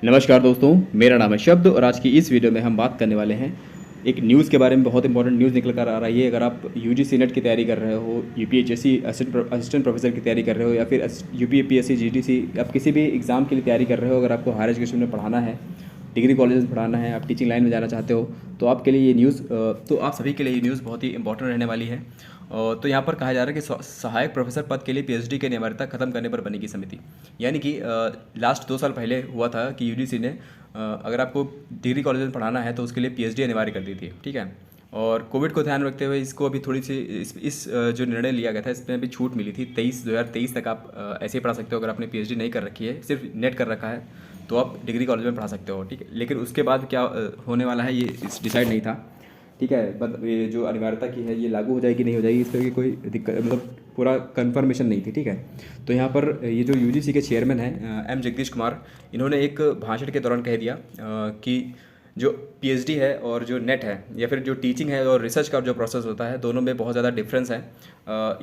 नमस्कार दोस्तों, मेरा नाम है शब्द और आज की इस वीडियो में हम बात करने वाले हैं एक न्यूज़ के बारे में। बहुत इंपॉर्टेंट न्यूज़ निकल कर आ रही है। अगर आप यूजीसी नेट की तैयारी कर रहे हो, यूपीएचएससी असिस्टेंट प्रोफेसर की तैयारी कर रहे हो, या फिर यूपीपीएससी जीडीसी, आप किसी भी एग्ज़ाम के लिए तैयारी कर रहे हो, अगर आपको हायर एजुकेशन में पढ़ाना है, डिग्री कॉलेज में पढ़ाना है, आप टीचिंग लाइन में जाना चाहते हो, तो आपके लिए ये न्यूज़ तो आप सभी के लिए ये न्यूज़ बहुत ही इंपॉर्टेंट रहने वाली है। तो यहाँ पर कहा जा रहा है कि सहायक प्रोफेसर पद के लिए पीएचडी की अनिवार्यता खत्म करने पर बनेगी समिति। यानी कि लास्ट 2 साल पहले हुआ था कि यूजीसी ने अगर आपको डिग्री कॉलेज में पढ़ाना है तो उसके लिए पीएचडी अनिवार्य कर दी थी, ठीक है। और कोविड को ध्यान में रखते हुए इसको अभी थोड़ी सी जो निर्णय लिया गया था इसमें अभी छूट मिली थी। 2023 तक आप ऐसे ही पढ़ा सकते हो। अगर आपने पीएचडी नहीं कर रखी है, सिर्फ नेट कर रखा है, तो आप डिग्री कॉलेज में पढ़ा सकते हो, ठीक है। लेकिन उसके बाद क्या होने वाला है ये डिसाइड नहीं था, ठीक है। ये जो अनिवार्यता की है ये लागू हो जाएगी नहीं हो जाएगी, इस तरह की कोई दिक्कत मतलब पूरा कंफर्मेशन नहीं थी, ठीक है। तो यहाँ पर ये जो यूजीसी के चेयरमैन हैं एम जगदीश कुमार, इन्होंने एक भाषण के दौरान कह दिया कि जो पीएचडी है और जो नेट है या फिर जो टीचिंग है और रिसर्च का जो प्रोसेस होता है, दोनों में बहुत ज़्यादा डिफरेंस है।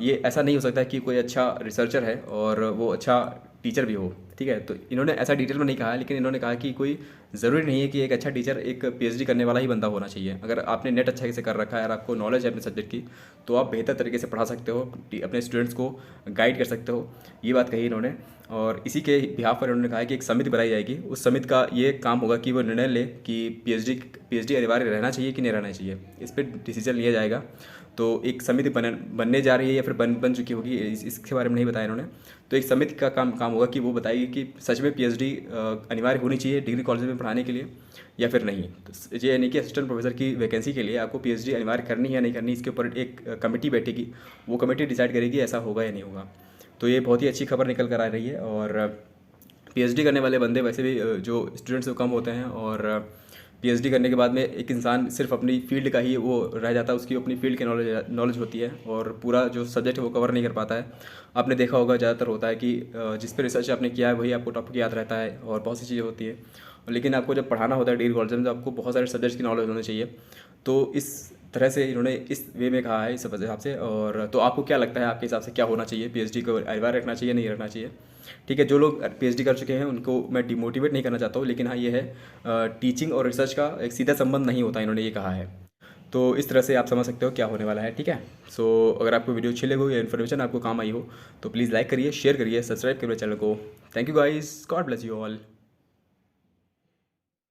ये ऐसा नहीं हो सकता कि कोई अच्छा रिसर्चर है और वो अच्छा टीचर भी हो, ठीक है। तो इन्होंने ऐसा डिटेल में नहीं कहा है, लेकिन इन्होंने कहा कि कोई ज़रूरी नहीं है कि एक अच्छा टीचर एक पीएचडी करने वाला ही बंदा होना चाहिए। अगर आपने नेट अच्छा से कर रखा है और आपको नॉलेज है अपने सब्जेक्ट की, तो आप बेहतर तरीके से पढ़ा सकते हो, अपने स्टूडेंट्स को गाइड कर सकते हो। ये बात कही इन्होंने। और इसी के बिहाफ पर उन्होंने कहा है कि एक समिति बनाई जाएगी। उस समिति का ये काम होगा कि वो निर्णय ले कि पीएचडी अनिवार्य रहना चाहिए कि नहीं रहना चाहिए, इस पर डिसीजन लिया जाएगा। तो एक समिति बनने जा रही है या फिर बन चुकी होगी, इसके बारे में नहीं बताया इन्होंने। तो एक समिति का काम होगा कि वो बताएगी कि सच में पीएचडी अनिवार्य होनी चाहिए डिग्री कॉलेज में पढ़ाने के लिए या फिर नहीं। तो ये यानी कि असिस्टेंट प्रोफेसर की वैकेंसी के लिए आपको पीएचडी अनिवार्य करनी है या नहीं करनी, इसके ऊपर एक कमेटी बैठेगी। वो कमेटी डिसाइड करेगी ऐसा होगा या नहीं होगा। तो ये बहुत ही अच्छी खबर निकल कर आ रही है। और पीएचडी करने वाले बंदे वैसे भी जो स्टूडेंट्स कम होते हैं, और पीएचडी करने के बाद में एक इंसान सिर्फ अपनी फील्ड का ही वो रह जाता है, उसकी अपनी फील्ड की नॉलेज होती है और पूरा जो सब्जेक्ट है वो कवर नहीं कर पाता है। आपने देखा होगा ज़्यादातर होता है कि जिस पर रिसर्च आपने किया है वही आपको टॉपिक याद रहता है और बहुत सी चीज़ें होती है। लेकिन आपको जब पढ़ाना होता है डिग्री कॉलेज में, तो आपको बहुत सारे सब्जेक्ट्स की नॉलेज होनी चाहिए। तो इस तरह से इन्होंने इस वे में कहा है, इस हिसाब से। और तो आपको क्या लगता है, आपके हिसाब से क्या होना चाहिए, पीएचडी को अनिवार्य रखना चाहिए नहीं रखना चाहिए? ठीक है, जो लोग पीएचडी कर चुके हैं उनको मैं डिमोटिवेट नहीं करना चाहता हूँ, लेकिन हाँ ये है टीचिंग और रिसर्च का एक सीधा संबंध नहीं होता, इन्होंने ये कहा है। तो इस तरह से आप समझ सकते हो क्या होने वाला है, ठीक है। सो अगर आपको वीडियो अच्छी लगी हो या इन्फॉर्मेशन आपको काम आई हो तो प्लीज़ लाइक करिए, शेयर करिए, सब्सक्राइब करिए चैनल को। Thank you guys, God bless you all.